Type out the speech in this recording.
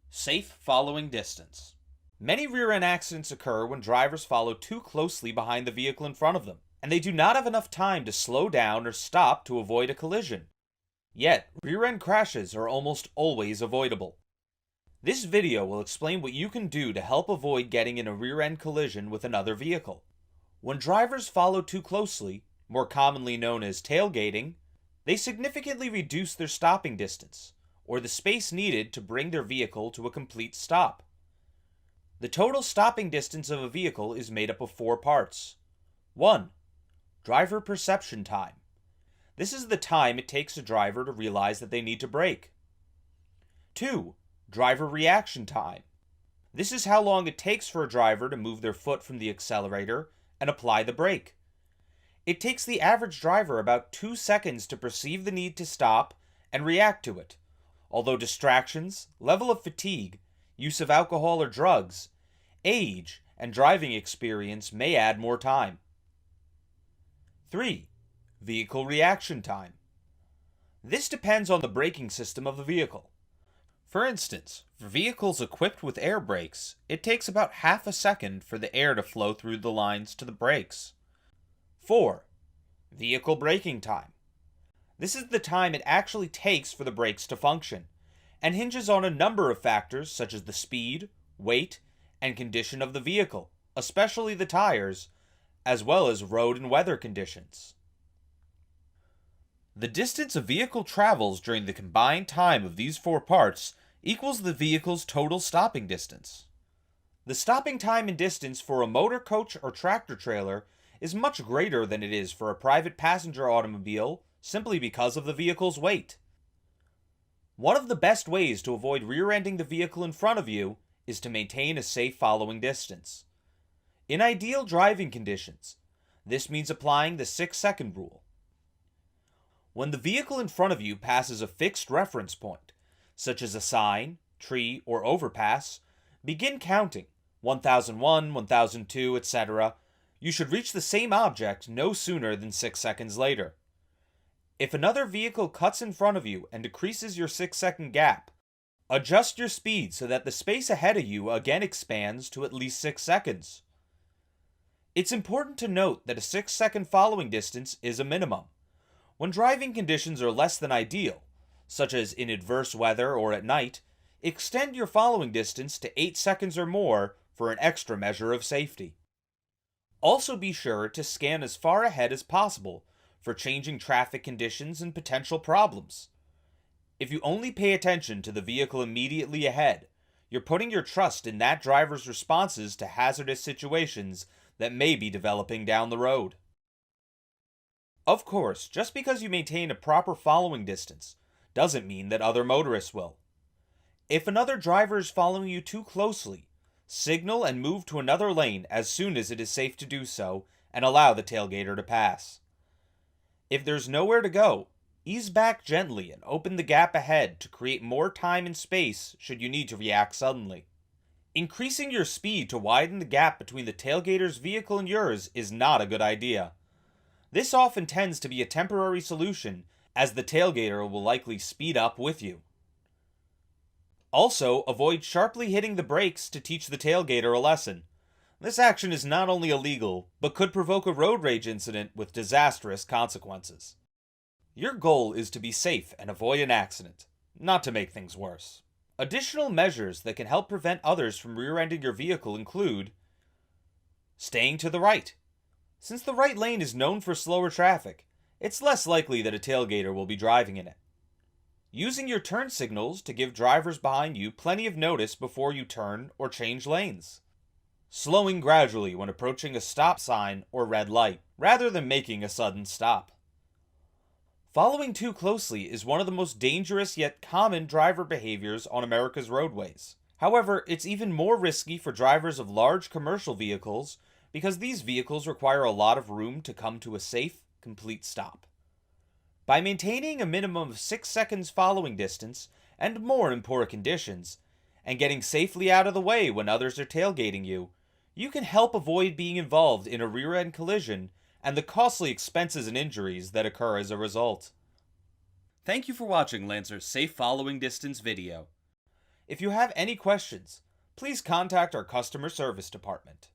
Safe following distance. Many rear-end accidents occur when drivers follow too closely behind the vehicle in front of them, and they do not have enough time to slow down or stop to avoid a collision. Yet, rear-end crashes are almost always avoidable. This video will explain what you can do to help avoid getting in a rear-end collision with another vehicle. When drivers follow too closely, more commonly known as tailgating, they significantly reduce their stopping distance, or the space needed to bring their vehicle to a complete stop. The total stopping distance of a vehicle is made up of 4 parts. 1. Driver perception time. This is the time it takes a driver to realize that they need to brake. 2. Driver reaction time. This is how long it takes for a driver to move their foot from the accelerator and apply the brake. It takes the average driver about 2 seconds to perceive the need to stop and react to it, although distractions, level of fatigue, use of alcohol or drugs, age, and driving experience may add more time. 3. Vehicle reaction time. This depends on the braking system of the vehicle. For instance, for vehicles equipped with air brakes, it takes about half a second for the air to flow through the lines to the brakes. 4. Vehicle braking time. This is the time it actually takes for the brakes to function, and hinges on a number of factors such as the speed, weight, and condition of the vehicle, especially the tires, as well as road and weather conditions. The distance a vehicle travels during the combined time of these 4 parts equals the vehicle's total stopping distance. The stopping time and distance for a motor coach or tractor trailer is much greater than it is for a private passenger automobile simply because of the vehicle's weight. One of the best ways to avoid rear-ending the vehicle in front of you is to maintain a safe following distance. In ideal driving conditions, this means applying the 6-second rule. When the vehicle in front of you passes a fixed reference point, such as a sign, tree, or overpass, begin counting 1001, 1002, etc. You should reach the same object no sooner than 6 seconds later. If another vehicle cuts in front of you and decreases your 6-second gap, adjust your speed so that the space ahead of you again expands to at least 6 seconds. It's important to note that a 6-second following distance is a minimum. When driving conditions are less than ideal, such as in adverse weather or at night, extend your following distance to 8 seconds or more for an extra measure of safety. Also be sure to scan as far ahead as possible for changing traffic conditions and potential problems. If you only pay attention to the vehicle immediately ahead, you're putting your trust in that driver's responses to hazardous situations that may be developing down the road. Of course, just because you maintain a proper following distance doesn't mean that other motorists will. If another driver is following you too closely, signal and move to another lane as soon as it is safe to do so and allow the tailgater to pass. If there's nowhere to go, ease back gently and open the gap ahead to create more time and space should you need to react suddenly. Increasing your speed to widen the gap between the tailgater's vehicle and yours is not a good idea. This often tends to be a temporary solution, as the tailgater will likely speed up with you. Also, avoid sharply hitting the brakes to teach the tailgater a lesson. This action is not only illegal, but could provoke a road rage incident with disastrous consequences. Your goal is to be safe and avoid an accident, not to make things worse. Additional measures that can help prevent others from rear-ending your vehicle include staying to the right. Since the right lane is known for slower traffic, it's less likely that a tailgater will be driving in it. Using your turn signals to give drivers behind you plenty of notice before you turn or change lanes. Slowing gradually when approaching a stop sign or red light, rather than making a sudden stop. Following too closely is one of the most dangerous yet common driver behaviors on America's roadways. However, it's even more risky for drivers of large commercial vehicles because these vehicles require a lot of room to come to a safe, complete stop. By maintaining a minimum of 6 seconds following distance, and more in poor conditions, and getting safely out of the way when others are tailgating you, you can help avoid being involved in a rear-end collision and the costly expenses and injuries that occur as a result. Thank you for watching Lancer's Safe Following Distance video. If you have any questions, please contact our customer service department.